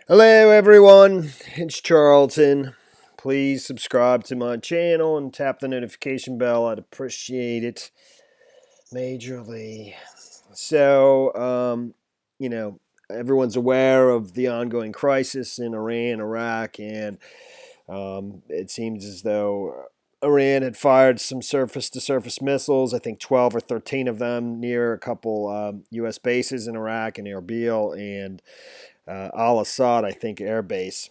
Hello everyone, it's Charlton. Please subscribe to my channel and tap the notification bell. I'd appreciate it majorly. So, everyone's aware of the ongoing crisis in Iran, Iraq, and it seems as though Iran had fired some surface-to-surface missiles, I think 12 or 13 of them, near a couple U.S. bases in Iraq and Erbil and Al-Assad, I think, air base,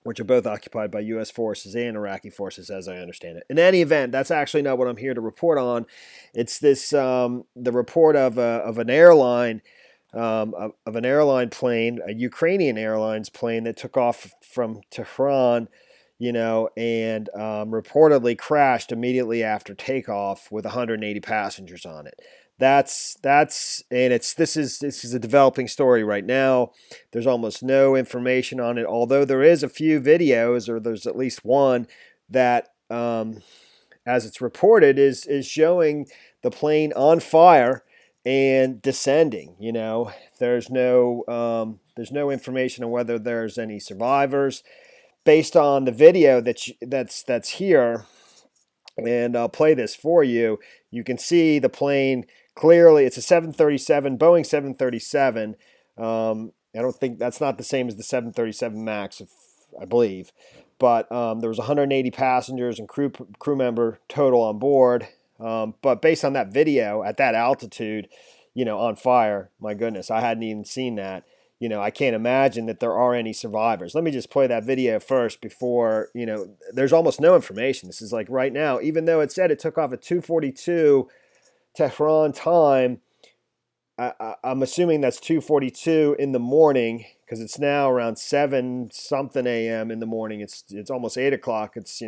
which are both occupied by U.S. forces and Iraqi forces, as I understand it. In any event, that's actually not what I'm here to report on. It's the report of an airline, of an airline plane, a Ukrainian Airlines plane that took off from Tehran, and reportedly crashed immediately after takeoff with 180 passengers on it. This is a developing story right now. There's almost no information on it, although there is a few videos, or there's at least one that, as it's reported, is showing the plane on fire and descending. There's no information on whether there's any survivors based on the video that's here. And I'll play this for you. You can see the plane clearly. It's a 737, Boeing 737. I don't think that's not the same as the 737 MAX, I believe. But there was 180 passengers and crew member total on board. But based on that video at that altitude, on fire, my goodness, I hadn't even seen that. I can't imagine that there are any survivors. Let me just play that video first before, there's almost no information. This is like right now, even though it said it took off at 2:42 Tehran time, I'm assuming that's 2:42 in the morning because it's now around 7 something a.m. in the morning. It's almost 8 o'clock. It's,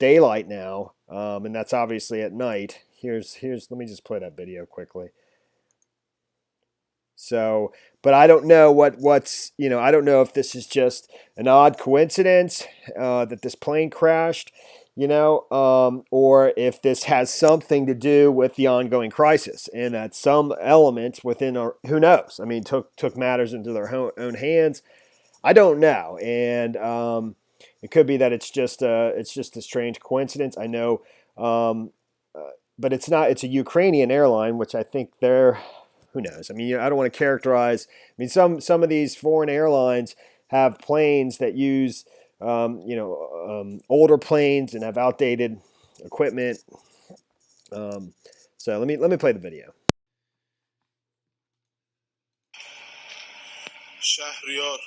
daylight now, and that's obviously at night. Let me just play that video quickly. So, but I don't know I don't know if this is just an odd coincidence that this plane crashed, or if this has something to do with the ongoing crisis and that some element within, or who knows? I mean, took matters into their own hands. I don't know, and it could be that it's just a strange coincidence. I know, but it's not. It's a Ukrainian airline, which I think they're. Who knows? I mean, I don't want to characterize. I mean, some of these foreign airlines have planes that use, older planes and have outdated equipment. So let me play the video. شهریار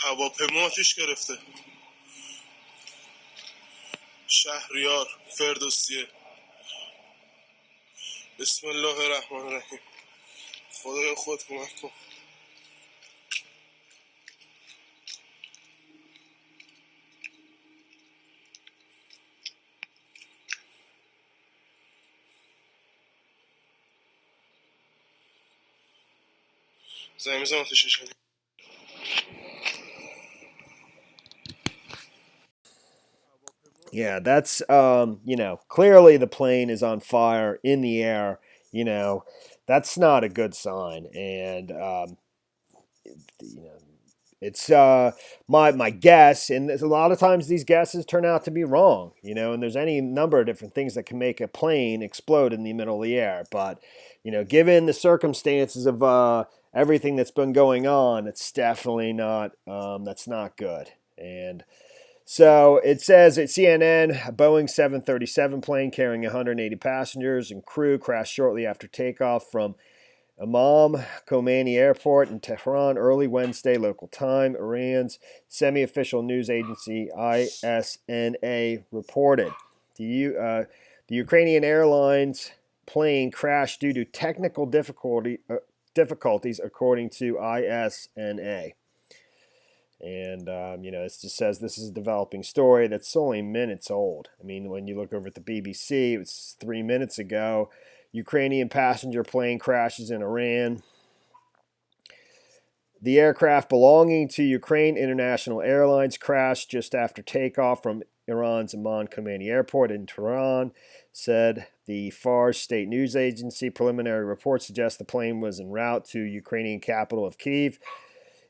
هواپیما آتیش گرفته. شهریار فردوسیه. بسم الله الرحمن الرحیم. خدای خود کمک کن. زنگ بزن آتیشش کنیم. Yeah, that's clearly the plane is on fire in the air. That's not a good sign, and it's my guess, and a lot of times these guesses turn out to be wrong. And there's any number of different things that can make a plane explode in the middle of the air. But given the circumstances of everything that's been going on, it's definitely not. That's not good. And so it says at CNN, a Boeing 737 plane carrying 180 passengers and crew crashed shortly after takeoff from Imam Khomeini Airport in Tehran early Wednesday local time, Iran's semi-official news agency ISNA reported. The Ukrainian Airlines plane crashed due to technical difficulties, according to ISNA. And, it just says this is a developing story that's only minutes old. I mean, when you look over at the BBC, it was 3 minutes ago. Ukrainian passenger plane crashes in Iran. The aircraft belonging to Ukraine International Airlines crashed just after takeoff from Iran's Imam Khomeini Airport in Tehran, said the Fars state news agency. Preliminary reports suggest the plane was en route to Ukrainian capital of Kyiv.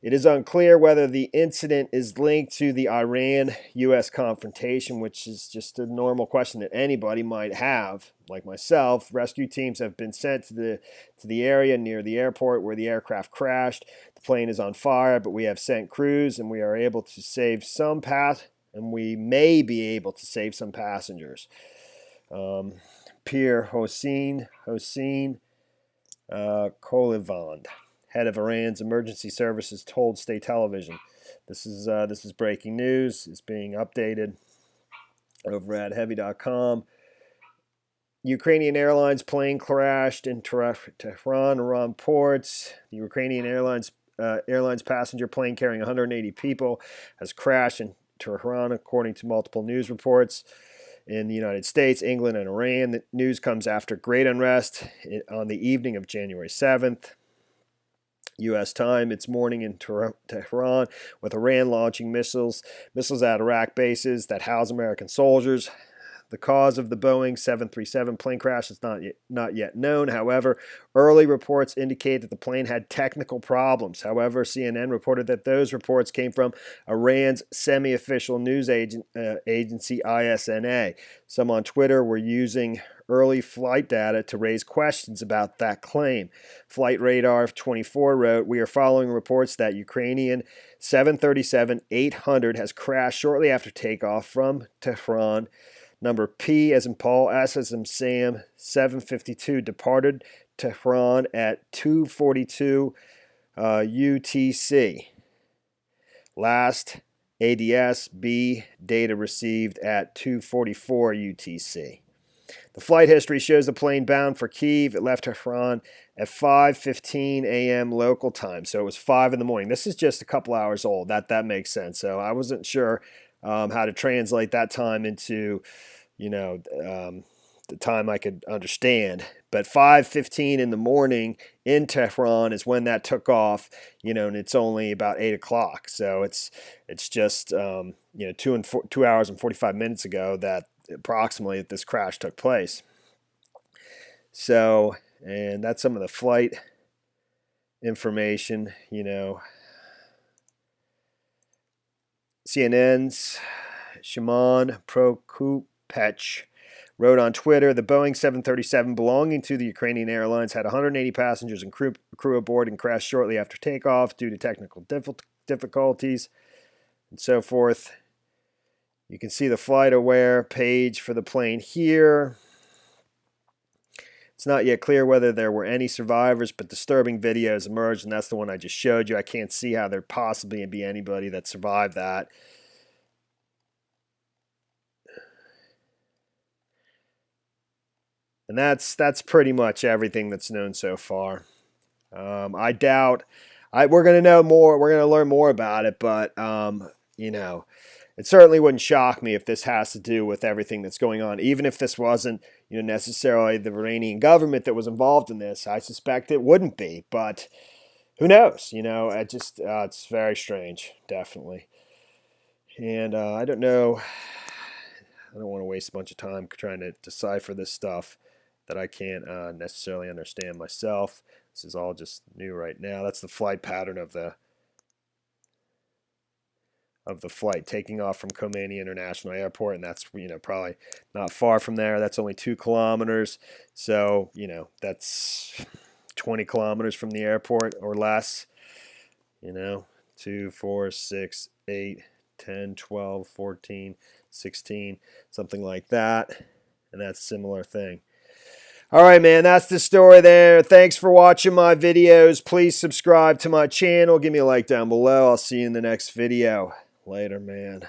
It is unclear whether the incident is linked to the Iran-U.S. confrontation, which is just a normal question that anybody might have, like myself. Rescue teams have been sent to the area near the airport where the aircraft crashed. The plane is on fire, but we have sent crews, and we are able to save some and we may be able to save some passengers. Pierre Hossein Kolivand, head of Iran's emergency services, told state television. This is breaking news. It's being updated over at heavy.com. Ukrainian Airlines plane crashed in Tehran, Iran ports. The Ukrainian Airlines passenger plane carrying 180 people has crashed in Tehran, according to multiple news reports. In the United States, England, and Iran, the news comes after great unrest on the evening of January 7th. U.S. time, it's morning in Tehran, with Iran launching missiles at Iraq bases that house American soldiers. The cause of the Boeing 737 plane crash is not yet known. However, early reports indicate that the plane had technical problems. However, CNN reported that those reports came from Iran's semi-official news agency ISNA. Some on Twitter were using early flight data to raise questions about that claim. Flight Radar 24 wrote, "We are following reports that Ukrainian 737-800 has crashed shortly after takeoff from Tehran. Number P as in Paul, S as in Sam, 752 departed Tehran at 2:42 UTC. Last ADS B data received at 2:44 UTC. The flight history shows the plane bound for Kyiv. It left Tehran at 5:15 a.m. local time, so it was 5 in the morning. This is just a couple hours old. That makes sense. So I wasn't sure how to translate that time into, the time I could understand. But 5:15 in the morning in Tehran is when that took off, and it's only about 8 o'clock. So it's just 2 hours and 45 minutes ago that approximately this crash took place. So, and that's some of the flight information, CNN's Shimon Prokupech wrote on Twitter, the Boeing 737 belonging to the Ukrainian Airlines had 180 passengers and crew aboard and crashed shortly after takeoff due to technical difficulties and so forth. You can see the FlightAware page for the plane here. It's not yet clear whether there were any survivors, but disturbing videos emerged, and that's the one I just showed you. I can't see how there possibly be anybody that survived that. And that's pretty much everything that's known so far. I doubt we're going to know more. We're going to learn more about it, but it certainly wouldn't shock me if this has to do with everything that's going on. Even if this wasn't, necessarily the Iranian government that was involved in this, I suspect it wouldn't be. But who knows? It's very strange, definitely. And I don't know. I don't want to waste a bunch of time trying to decipher this stuff that I can't necessarily understand myself. This is all just new right now. That's the flight pattern of the flight taking off from Khomeini International Airport, and that's probably not far from there. That's only 2 kilometers, so that's 20 kilometers from the airport or less. 2, 4, 6, 8, 10, 12, 14, 16, something like that, and that's a similar thing. All right, man, that's the story there. Thanks for watching my videos. Please subscribe to my channel. Give me a like down below. I'll see you in the next video. Later, man.